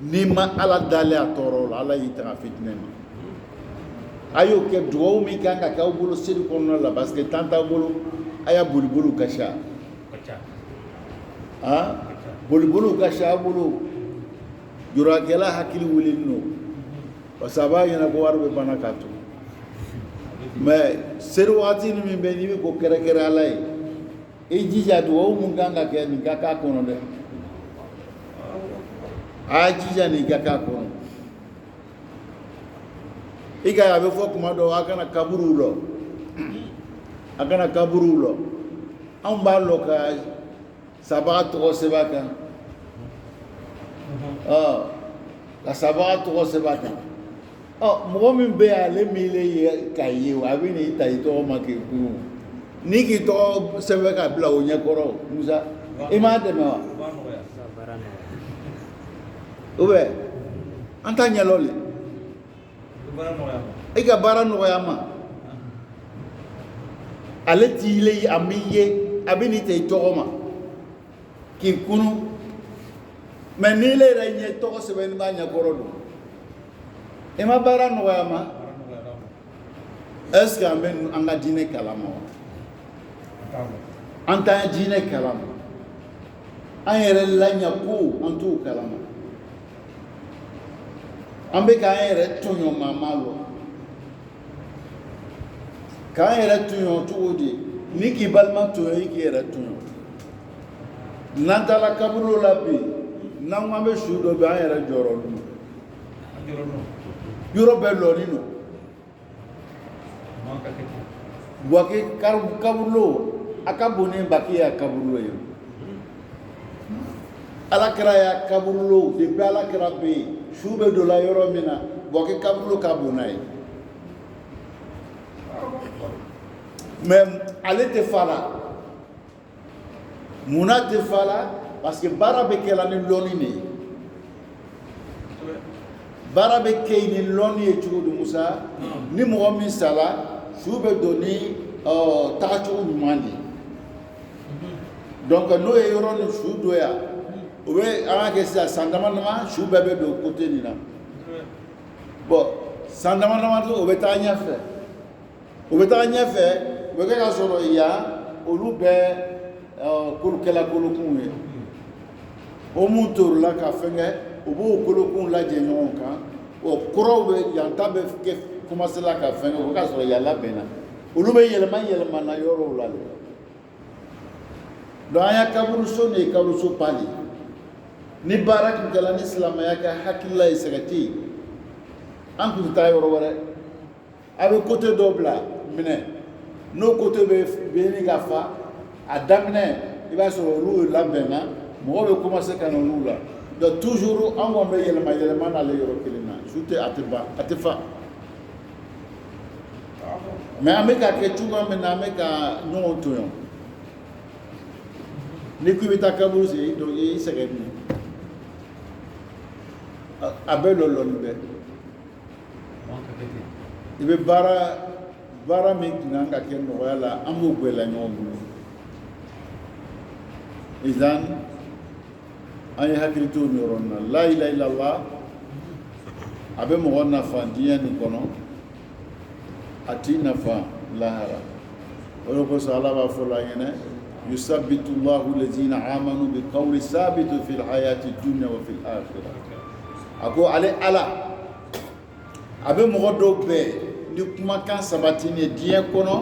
n'i ma ala dalen a tɔɔrɔ la ala y'i tanga fitinɛ ma a y'o kɛ dugawu min kan ka k'aw bolo seli kɔnɔna la parce que temps t'aw bolo a y'a boliboliw ka ca boliboliw ka ca a bolo jurakɛla hakili wulili no parce que a b'a ɲɛna ko wari bɛ bana k'a to mais seri wagati min bɛ n'i bɛ ko kɛrɛkɛrɛ ala ye i jija dugawu mun kan ka kɛ nin ka k'a kɔnɔ dɛ a jija nin ka k'a kɔnɔ i ka a bɛ fɔ kuma dɔ a kana kaburuw lɔ a kana kaburuw lɔ anw b'a lɔ ka sabaga tɔgɔ sɛbɛn a kan ka sabaga tɔgɔ sɛbɛn a kan mɔgɔ min bɛ yen ale miiri ye k'a ye a bɛ n'i ta i tɔgɔ ma k'i kunu n'i k'i tɔgɔ sɛbɛn ka bila o ɲɛkɔrɔ Musa i m'a dɛmɛ wa ou bien an t'a ɲɛ lɔ le i ka baara nɔgɔya ma ale t'i le a m'i ye a bɛ n'i ta i tɔgɔ ma k'i kunu mais n'i le yɛrɛ ɲɛ tɔgɔ sɛbɛnni b'a ɲɛkɔrɔ don i ma baara nɔgɔya ma est ce que an bɛ an ka diinɛ kalama wa an t'an diinɛ kalama an yɛrɛ laɲa ko an t'o kalama an bɛ k'an yɛrɛ tɔɲɔ maa ma lɔ k'an yɛrɛ tɔɲɔ cogo di ni k'i balima tɔɲɔ i k'i yɛrɛ tɔɲɔ n'an taara kaburu la bi n'an ko an bɛ su dɔ bɛ an yɛrɛ jɔyɔrɔ don yɔrɔ bɛɛ lɔri don buwake kaburu a ka bon ni baki ya kaburu ye ala kɛra ya kaburu depuis ala kɛra bɛ yen su bɛ don la yɔrɔ min na buwake kaburu ka bon n'a ye mais ale tɛ fa la munna tɛ fa la parce que baara bɛ kɛla ni lɔnni de ye baara bɛ kɛ ni lɔnni ye cogo di Musa ni mɔgɔ min sala su bɛ don ni tagacogo ɲuman de ye donc n'o ye yɔrɔ ni su don yan o bɛ an ka kɛ sisan san dama dama su bɛɛ bɛ don côté nin na bon san dama dama to o bɛ taa ɲɛfɛ o bɛ taa ɲɛfɛ o bɛ kɛ ka sɔrɔ yan olu bɛɛ kolokɛla kolokun ye o mun torila ka fɛnkɛ u b'o kolokun lajɛ ɲɔgɔn kan o kɔrɔw bɛ yan ta bɛ kɛ commencé la ka fɛnkɛ o bɛ ka sɔrɔ yan labɛnna olu bɛ yɛlɛma yɛlɛma na yɔrɔw la donc an ya kaburuso de ye kaburuso ba de ni baara tun kɛla ni silamɛya ka hakilila ye sɛgɛti an tun tɛ taa yɔrɔ wɛrɛ a bɛ côté dɔ bila minɛ n'o côté bɛ ɲini ka fa a daminɛ i b'a sɔrɔ olu labɛnna mɔgɔw bɛ commencé ka na olu la donc toujours an kɔni bɛ yɛlɛma yɛlɛma n'ale yɔrɔ kelen na su tɛ a tɛ ban a tɛ fa mais an bɛ ka kɛ cogoya min na an bɛ ka ɲɔgɔn tɔɲɔ ni ko i bɛ taa kaburu sen donc i sɛgɛn min a bɛɛ lɔlɔli bɛ i bɛ baara baara min kan ka kɛ nɔgɔya la an b'o gwɛlɛya ɲɔgɔn bolo izan an ye hakili to nin yɔrɔ na la ilaha illallah a bɛ mɔgɔ nafa diɲɛ nin kɔnɔ a t'i nafa lahara o de kosɔn ala b'a fɔ la ɲɛnɛ yusabbitu llahu lazina amanu bi qawli sabitu fil hayati dunya wa fil akhirah a ko ale ala a bɛ mɔgɔ dɔw bɛɛ ni kumakan sabati ni diɲɛ kɔnɔ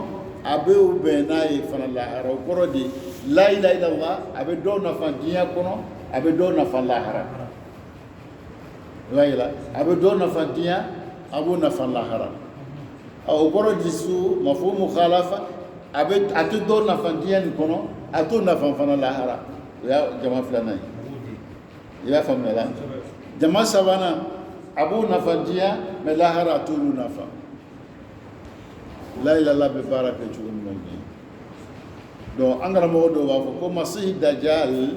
a bɛ o bɛn n'a ye fana lahara o kɔrɔ de la ilaha illallah a bɛ dɔw nafa diɲɛ kɔnɔ a bɛ dɔw nafa lahara a bɛ dɔw nafa diɲɛ a b'o nafa lahara o kɔrɔ de su mafhumu mukhalafa a tɛ dɔw nafa diɲɛ nin kɔnɔ a t'o nafa fana lahara o y'a jama filanan ye i y'a faamuya la jama sabanan a b'o nafa diɲɛ mɛ lahara a t'olu nafa la ilaha illallah bɛ baara kɛ cogo min na donc an karamɔgɔ dɔw b'a fɔ ko masihi dajjal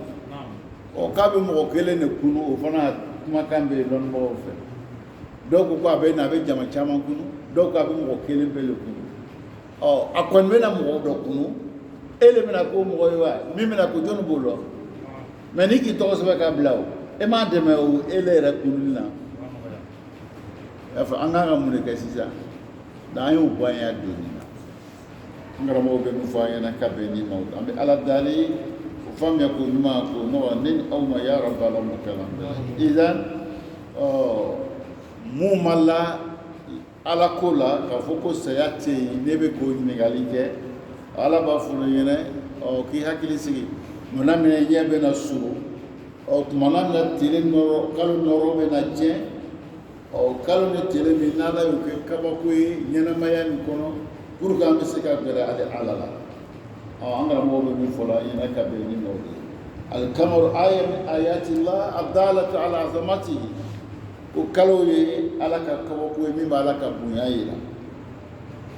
k'a bɛ mɔgɔ kelen de kunu o fana kumakan bɛ yen dɔnnibagaw fɛ dɔw ko a bɛ na a bɛ jama caman kunu dɔw ko a bɛ mɔgɔ kelen bɛɛ de kunu a kɔni bɛna mɔgɔ dɔ kunu e de bɛna k'o mɔgɔ ye wa min bɛna ko jɔnni b'o dɔn mɛ n'i k'i tɔgɔ sɛbɛn k'a bila o e m'a dɛmɛ o e le yɛrɛ kununi na y'a fɔ an kan ka mun de kɛ sisan an y'o bɔ an y'a don nin na n karamɔgɔ bɛ min fɔ an ɲɛna ka bɛn ni ma an bɛ ala dali o faamuya ko ɲuman ko nɔgɔ ne ni aw ma ya rabbal alamin kalan bɛɛ idan mun ma la ala ko la k'a fɔ ko saya tɛ yen ne bɛ k'o ɲininkali kɛ ala b'a fɔ ne ɲɛna k'i hakili sigi tumana min ɲɛ bɛ na suru tumana min na tile nɔrɔ kalo nɔrɔ bɛ na diɲɛ kalo ni tile min n'ala y'o kɛ kabako ye ɲɛnamaya nin kɔnɔ pour que an bɛ se ka gɛrɛ ale ala la an karamɔgɔ bɛ min fɔ la ɲɛna ka bɛn ni nɔrɔ ye alikamaru aya min ayatillah adalatu ala azamatihi ko kalo ye ala ka kabako ye min bɛ ala ka bonya yira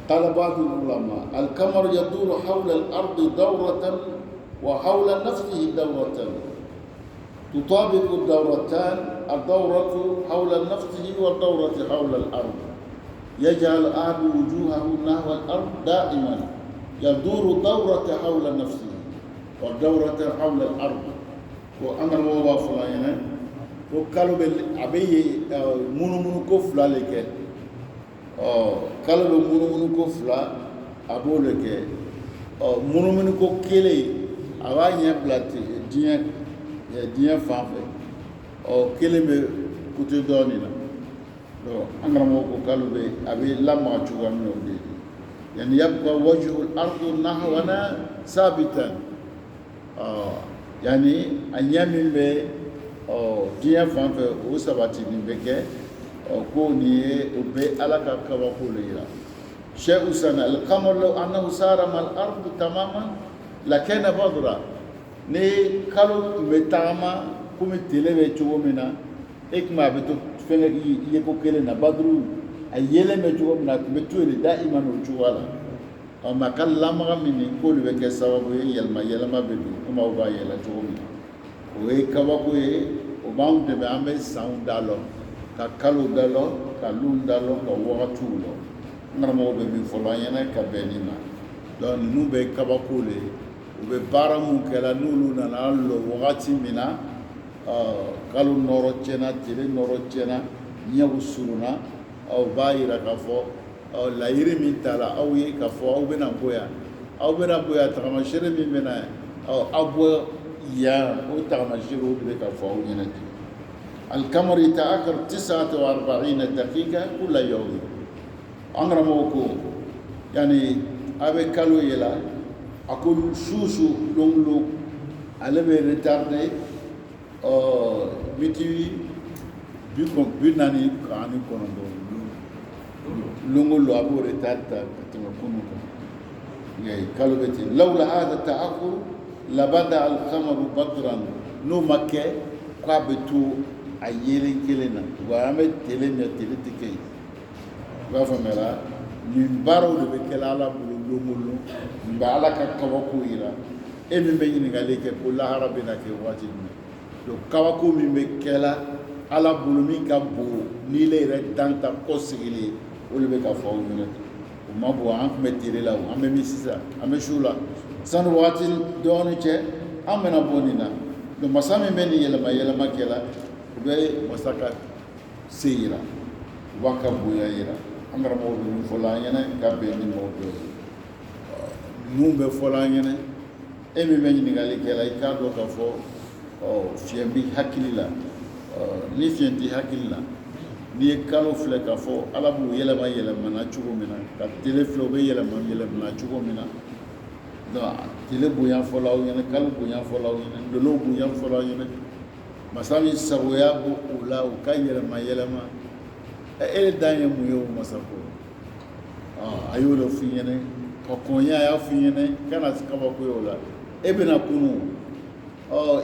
qala ba'du ulama alikamaru yaduru hawla al-ardi dawratan wa hawla nafsihi dawratan تطابق الدورتان الدورة حول نفسه والدورة حول الأرض يجعل أحد وجوهه نحو الأرض دائما يدور دورة حول نفسه والدورة حول الأرض وأمر الله فلانا وقالوا بالعبي منو كفلا لك قالوا منو كفلا أبو لك منو كيلي أواني بلاتي دين diɲɛ fan fɛ kelen bɛ kote dɔɔnin na an karamɔgɔ ko k'ale bɛ a bɛ lamaga cogoya min na o de ye yani yabqa wajhu al-ardi nahwana sabitan yani a ɲɛ min bɛ diɲɛ fan fɛ o sabatinin bɛ kɛ ko nin ye o bɛ ala ka kabako le yira sheikh usan al-qamar law annahu sara mal ardi tamaman lakana badra ni kalo tun bɛ tagama komi tile bɛ cogo min na e tun b'a bɛ to fɛnkɛ ye ko kelen na baduru a yelen bɛ cogo min na a tun bɛ to yen de daima o cogoya la mɛ a ka lamaga min ni k'olu bɛ kɛ sababu ye yɛlɛma yɛlɛma bɛ don komi aw b'a yɛlɛ cogo min na o ye kabako ye o b'anw dɛmɛ an bɛ sanw da lɔ ka kalo da lɔ ka lunw da lɔ ka wagatiw lɔ n karamɔgɔ bɛ min fɔlɔ an ɲɛna ka bɛn nin ma donc ninnu bɛ kabako le ye u bɛ baara mun kɛra n'olu nana lɔ wagati min na kalo nɔrɔ tiɲɛna tile nɔrɔ tiɲɛna ɲɛw surunna aw b'a yira k'a fɔ laɲini min t'a la aw ye k'a fɔ aw bɛna bɔ yan aw bɛna bɔ yan tagamasere min bɛ na aw bɔ yan o tagamasere o de bɛ ka fɔ aw ɲɛna ten القمر يتأخر 49 دقيقة كل يوم an karamɔgɔ ko yani a bɛ kalo yɛlɛ a ko susu lɔngolon ale bɛ retarder miti 49 ani kɔnɔntɔn lɔngolon a b'o retard ta ka tɛmɛ kunu kan kalo bɛ ten lawla hada ta'akhur labada al-qamaru badran n'o ma kɛ k'a bɛ to a yelen kelen na wa an bɛ tele mɛ tele tɛ kɛ yen i b'a faamuya nin baaraw de bɛ kɛ ala bolo don o don nin bɛ ala ka kabako yira e min bɛ ɲininkali kɛ ko lahara bɛ na kɛ waati jumɛn donc kabako min bɛ kɛla ala bolo min ka bon n'i le yɛrɛ dan ta kɔ sigilen o de bɛ ka fɔ aw ɲɛna o mabu an kun bɛ tele la an bɛ min sisan an bɛ su la sani waati dɔɔni cɛ an bɛna bɔ nin na donc masa min bɛ nin yɛlɛma kɛ la u bɛ masa ka se yira u b'a ka bonya yira an karamɔgɔ bɛ min fɔ la an ɲɛna ka bɛn ni mɔgɔ dɔ ye mun bɛ fɔ la an ɲɛna e min bɛ ɲininkali kɛ la i k'a dɔn k'a fɔ fiɲɛ bi hakili la ni fiɲɛ t'i hakili la n'i ye kalo filɛ k'a fɔ ala b'u yɛlɛmana cogo min na ka tele filɛ u bɛ yɛlɛmana cogo min na donc tele bonya fɔla aw ɲɛna kalo bonya fɔla aw ɲɛna dolo bonya fɔla aw ɲɛna masa min sagoya b'o o la u ka yɛlɛma e de dan ye mun ye o masa ko a y'o de f'i ɲɛna ka kɔnya a y'a f'i ɲɛna kana kabako ye o la e bɛna kunu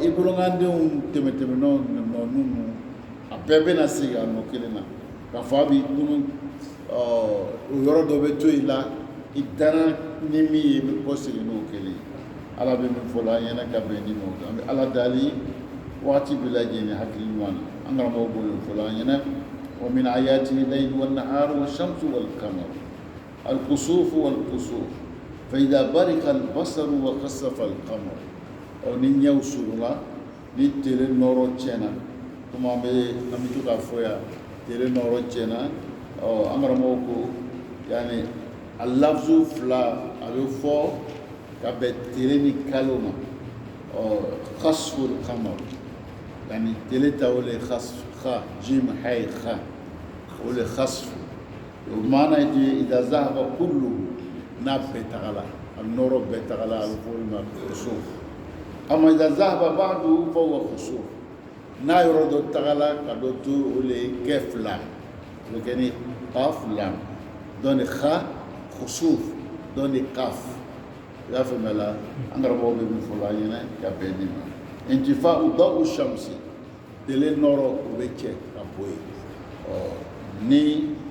i bolokandenw tɛmɛnɔw ninnu a bɛɛ bɛna segin a nɔ kelen na k'a fɔ a b'i kunu o yɔrɔ dɔ bɛ to i la i dara ni min ye i bɛ kɔ segin n'o kelen ala bɛ min fɔ la an ɲɛna ka bɛn ni n'o an bɛ ala dali waati bɛɛ lajɛlen hakili ɲuman na an karamɔgɔ b'o fɔ la an ɲɛna ومن آياته الليل والنهار والشمس والقمر الكسوف والكسوف فإذا برق البصر وخسف القمر أو نينيو سورلا نتيل نورو تشينا كما نمتو كافويا تيل نورو تشينا أو أمر موكو يعني اللفظ فلا أبو فو كابت تيلني كالوما أو خسف القمر يعني تيل تاولي خسف خا جيم حي خا ولا خسف ومعنى إذا ذهب كله ناب بتغلا النور بتغلا الفول ما خسوف أما إذا ذهب بعضه فهو خسوف نا يرد التغلا كدوتو ولا كفلا لكني قاف لام دون خا خسوف دون قاف يا فملا أنغرا بوبي من فلانينا كبينما انتفاء ضوء الشمس tele nɔrɔ o bɛ cɛ ka bɔ yen ni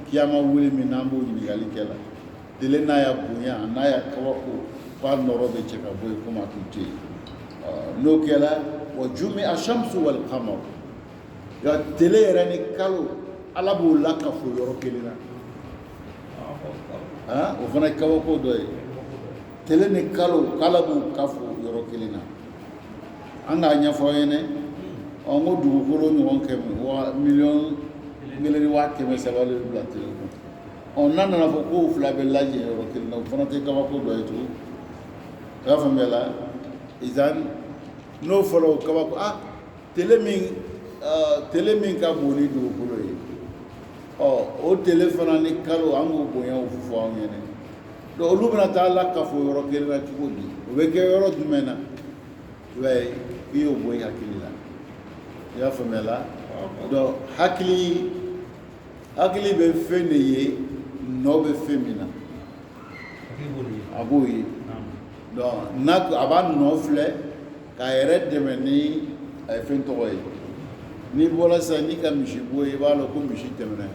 kiyama wuli min n'an b'o ɲininkali kɛ la tele n'a y'a bonya n'a y'a kabako k'a nɔrɔ bɛ cɛ ka bɔ yen komi a tun tɛ yen n'o kɛra wa jumi ashamsu wal qamar nka tele yɛrɛ ni kalo ala b'o lakafo yɔrɔ kelen na o fana ye kabako dɔ ye tele ni kalo k'ala b'o kafo yɔrɔ kelen na an k'a ɲɛfɔ aw ɲɛna on ko dugukolo ɲɔgɔn kɛmɛ miliyɔn kelen ni waa kɛmɛ saba de bila tele kɔnɔ n'a nana fɔ k'o fila bɛ lajɛ yɔrɔ kelen na o fana tɛ kabako dɔ ye tugun i y'a faamuya la izan n'o fɔra o kabako tele min ka bon ni dugukolo ye o tele fana ni kalo an k'o bonya o fɔ aw ɲɛna donc olu bɛna taa lakafo yɔrɔ kelen na cogo di o bɛ kɛ yɔrɔ jumɛn na i b'a ye i y'o bɔ i hakili la i y'a faamuya la donc hakili bɛ fɛn de ye nɔ bɛ fɛn min na a b'o ye donc n'a a b'a nɔ filɛ k'a yɛrɛ dɛmɛ ni a ye fɛn tɔgɔ ye n'i bɔra sisan n'i ka misi bo ye i b'a dɔn ko misi tɛmɛna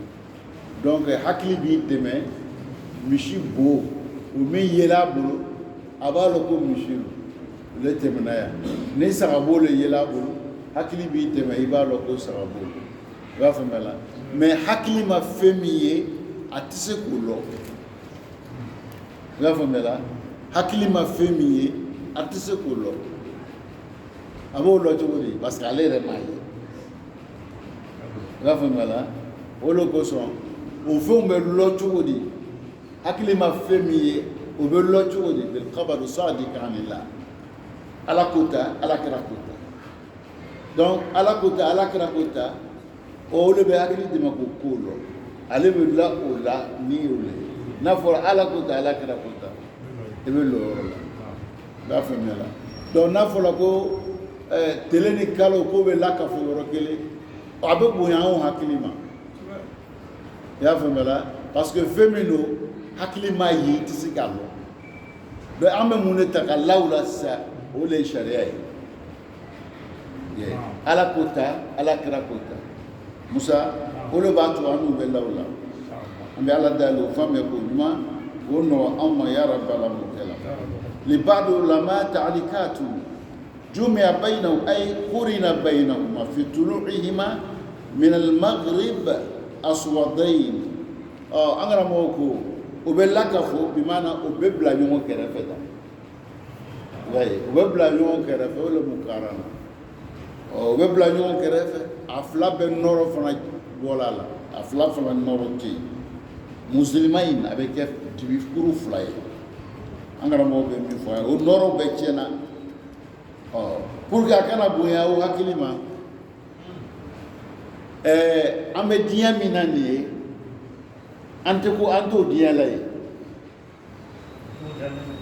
donc hakili b'i dɛmɛ misi bo o min yela a bolo a b'a dɔn ko misi le tɛmɛna yan ni saga bo le yela a bolo hakili b'i dɛmɛ i b'a dɔn ko saga bo i b'a faamuya la mais hakili ma fɛn min ye a tɛ se k'o lɔ i b'a faamuya la hakili ma fɛn min ye a tɛ se k'o lɔ a b'o lɔ cogo di parce que ale yɛrɛ m'a ye i b'a faamuya la o de kosɔn o fɛnw bɛ lɔ cogo di hakili ma fɛn min ye o bɛ lɔ cogo di bil khabaru sadiqan anillah ala ko ta ala kɛra ko ta donc ala ko ta ala kɛra ko ta o de bɛ hakili dɛmɛ k'o ko lɔ ale bɛ la o la ni o le n'a fɔra ala ko ta ala kɛra ko ta i bɛ lɔ yɔrɔ la i b'a faamuya la donc n'a fɔra ko tele ni kalo k'o bɛ lakafo yɔrɔ kelen a bɛ bonya anw hakili ma i y'a faamuya la parce que fɛn min don hakili m'a ye i tɛ se k'a lɔ donc an bɛ mun de ta ka law la sisan o de ye sariya ye ala ko ta ala kɛra ko ta musa o de b'a to an n'u bɛ law la an bɛ ala dayɛlɛ o faamuya ko ɲuman o nɔ anw ma ya rabbal alamin لبعض العلماء تعليقات جمع بينهم أي قرن بينهما في طلوعهما من المغرب أسودين أنا موكو o bɛ lakafo bi maana o bɛ bila ɲɔgɔn kɛrɛfɛ tan o bɛ bila ɲɔgɔn kɛrɛfɛ o le mukara na o bɛ bila ɲɔgɔn kɛrɛfɛ a fila bɛ nɔrɔ fana bɔla la a fila fana nɔrɔ tɛ yen musulima in a bɛ kɛ dibikuru fila ye an karamɔgɔ bɛ min fɔ a ye o nɔrɔ bɛɛ tiɲɛna pour que a kana bonya o hakili ma an bɛ diɲɛ min na nin ye an t'o diɲɛ la ye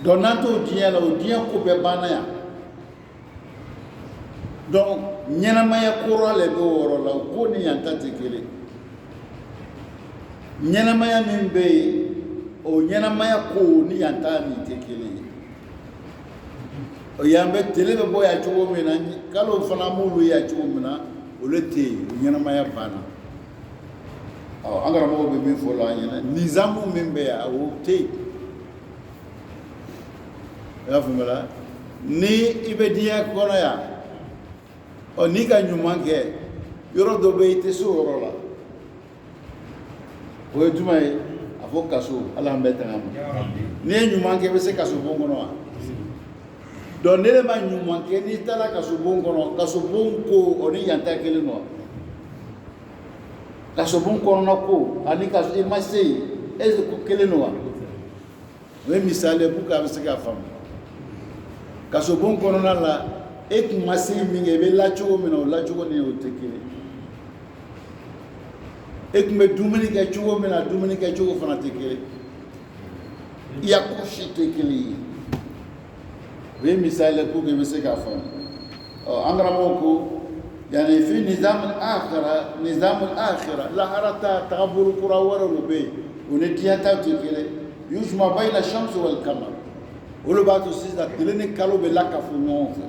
donc n'an t'o diɲɛ la o diɲɛ ko bɛɛ banna yan donc ɲɛnamaya kura le bɛ o yɔrɔ la o ko ni yan ta tɛ kelen ɲɛnamaya min bɛ yen o ɲɛnamaya ko ni yan ta nin tɛ kelen ye yan bɛ tele bɛ bɔ yan cogo min na kalo fana m'olu ye yan cogo min na olu tɛ yen o ɲɛnamaya banna an karamɔgɔ bɛ min fɔ la an ɲɛna nizamu min bɛ yan o tɛ yen i y'a faamuya ni i bɛ diɲɛ kɔnɔ yan n'i ka ɲuman kɛ yɔrɔ dɔ bɛ yen i tɛ se o yɔrɔ la o ye jumɛn ye a fɔ kaso ala an bɛ tɛgɛ ma n'i ye ɲuman kɛ i bɛ se kaso bon kɔnɔ wa donc ne de ma ɲuman kɛ n'i taara kaso bon kɔnɔ kaso bon ko o ni yan ta kelen wa kaso bon kɔnɔna ko ani kaso i ma se yen est-ce que ko kelen wa o ye misali ye pour que a bɛ se ka faamu kaso bon kɔnɔna la e tun ma se min kɛ i bɛ lacogo min na o lacogo ni o tɛ kelen e tun bɛ dumuni kɛ cogo min na dumuni kɛ cogo fana tɛ kelen i ya ko si tɛ kelen ye o ye misali ye pour que i bɛ se k'a faamu an karamɔgɔ ko yani fi nizamul akhira lahara ta tagabolo kura wɛrɛ de bɛ yen o ni diɲɛ ta tɛ kelen yusma bayna shamsi wal qamar olu b'a to sisan tile ni kalo bɛ lakafo ɲɔgɔn fɛ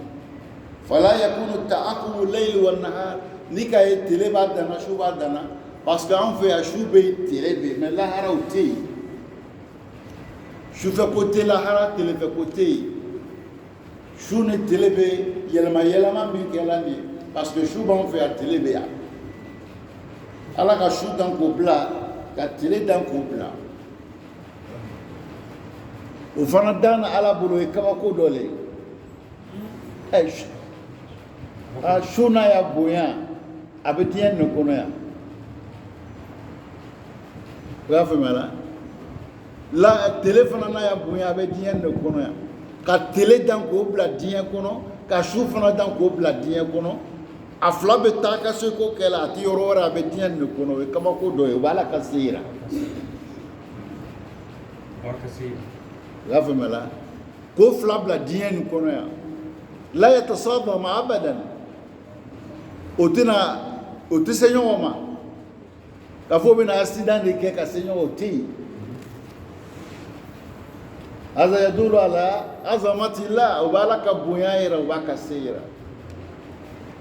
fala yakunu ta'aqubu layli wan nahar ni ka ye tile b'a danna su b'a danna parce que an fɛ yan su bɛ yen tile bɛ yen mais laharaw tɛ yen sufɛ ko tɛ lahara tilefɛ ko tɛ yen su ni tile bɛ yɛlɛma yɛlɛma min kɛla nin ye parce que su b'an fɛ yan tile bɛ yan ala ka su dan k'o bila ka tile dan k'o bila o fana dan na ala bolo o ye kabako dɔ le ye su n'a y'a bonya a bɛ diɲɛ nin kɔnɔ yan o y'a faamuya la tele fana n'a y'a bonya a bɛ diɲɛ nin kɔnɔ yan ka tele dan k'o bila diɲɛ kɔnɔ ka su fana dan k'o bila diɲɛ kɔnɔ a fila bɛ taa ka se ko kɛ la a tɛ yɔrɔ wɛrɛ a bɛ diɲɛ nin kɔnɔ o ye kabako dɔ ye o b'a la ka se yira o y'a faamuya la k'o fila bila diɲɛ nin kɔnɔ yan la yatasabama abadan o tɛ se ɲɔgɔn ma k'a fɔ o bɛna accident de kɛ ka se ɲɔgɔn o tɛ yen aza yadulu ala azamatillah o b'a la ka bonya yira o b'a ka se yira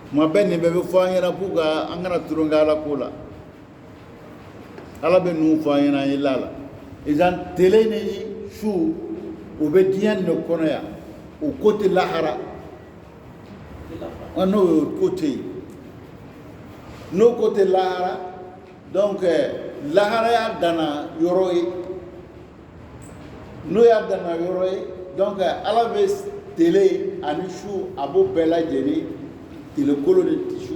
tuma bɛɛ nin bɛɛ bɛ fɔ an ɲɛna pour que an kana tulonkɛ ala ko la ala bɛ ninnu fɔ an ɲɛna an ye la la isan tele ni su o bɛ diɲɛ nin de kɔnɔ yan o ko tɛ lahara n'o ye ko tɛ yen n'o ko tɛ lahara donc lahara y'a danna yɔrɔ ye n'o y'a danna yɔrɔ ye donc ala bɛ tele ani su a b'o bɛɛ lajɛlen telekolo ni su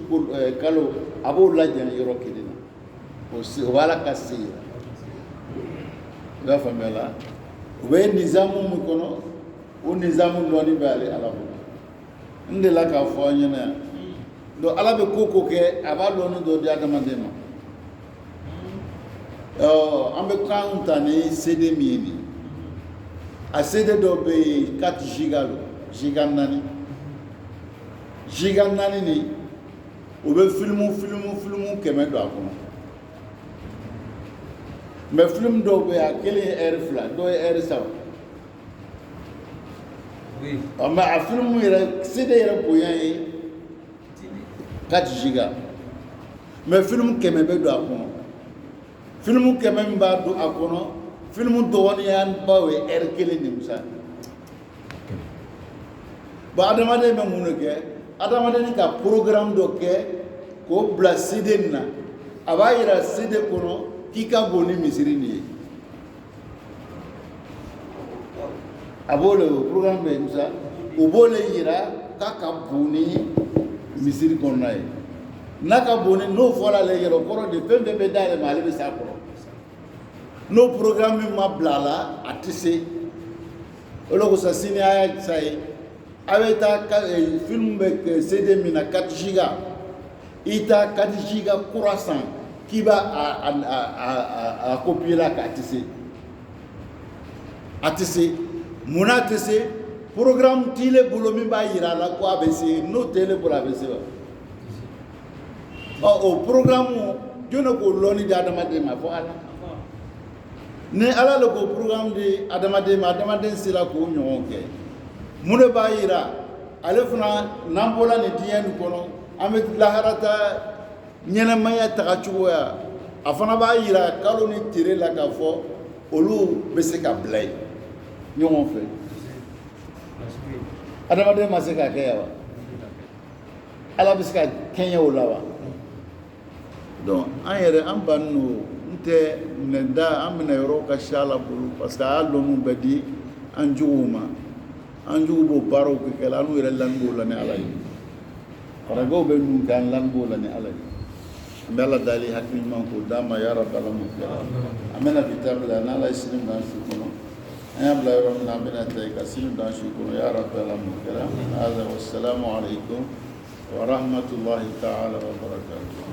kalo a b'o lajɛlen yɔrɔ kelen na o b'a la ka se yira i y'a faamuya la u bɛ nizamu min kɔnɔ o nizamu dɔɔni bɛ ale ala bolo n delila k'a fɔ an ɲɛna yan donc ala bɛ ko kɛ a b'a dɔɔni dɔ di adamaden ma an bɛ kan ta ni CD min ye nin a CD dɔ bɛ yen 4 giga don giga 4 giga 4 nin o bɛ filimu 100 don a kɔnɔ mais film dɔw bɛ yen a kelen ye heure 2 dɔw ye heure 3 mais a film yɛrɛ CD yɛrɛ bonya ye 4 giga mais film 100 bɛ don a kɔnɔ film 100 min b'a don a kɔnɔ film dɔgɔninya baw ye heure kelen de musa bon adamaden bɛ mun de kɛ adamaden ka programme dɔ kɛ k'o bila CD nin na a b'a yira CD kɔnɔ k'i ka bon ni misiri nin ye a b'o le programme bɛ musa o b'o le yira k'a ka bon ni misiri kɔnɔna ye n'a ka bon ni n'o fɔra ale yɛrɛ o kɔrɔ de fɛn fɛn bɛ dayɛlɛ ma ale bɛ s'a kɔrɔ n'o programme min ma bila a la a tɛ se o de kosɔn sini a y'a sa ye a bɛ taa film bɛ kɛ CD min na 4 giga i taa 4 giga kura san k'i b'a a copier la k'a tɛ se a tɛ se munna a tɛ se programme t'ile bolo min b'a yira a la ko a bɛ se n'o t'ele bolo a bɛ se wa o programme jɔn k'o lɔnni di adamaden ma fɔ Ala ni Ala le k'o programme di adamaden ma adamaden sera k'o ɲɔgɔn kɛ mun de b'a yira ale fana n'an bɔra nin diɲɛ nin kɔnɔ an bɛ laharata ɲɛnɛmaya taga cogoya a fana b'a yira kalo ni tile la k'a fɔ olu bɛ se ka bila yen ɲɔgɔn fɛ adamaden ma se ka kɛ yan wa Ala bɛ se ka kɛɲɛ o la wa donc an yɛrɛ an bannen don n tɛ minɛ da an minɛ yɔrɔ ka ca la bolo parce que a y'a lɔnniw bɛɛ di an juguw ma an jugu b'o baaraw kɛ kɛla an n'u yɛrɛ lani b'o la ni Ala ye faragaw bɛ nun kɛ an lani b'o la ni Ala ye an bɛ Ala dali hakili ɲuman k'o d'a ma ya Rabbi Ala m'o kɛra an bɛna bi ta bila n'Ala ye sini dan su kɔnɔ an y'a bila yɔrɔ min na an bɛna ta yen ka sini dan su kɔnɔ ya Rabbi Ala m'o kɛra hada wassalamu alaikum wa rahmatullahi ta'ala wa barakatuh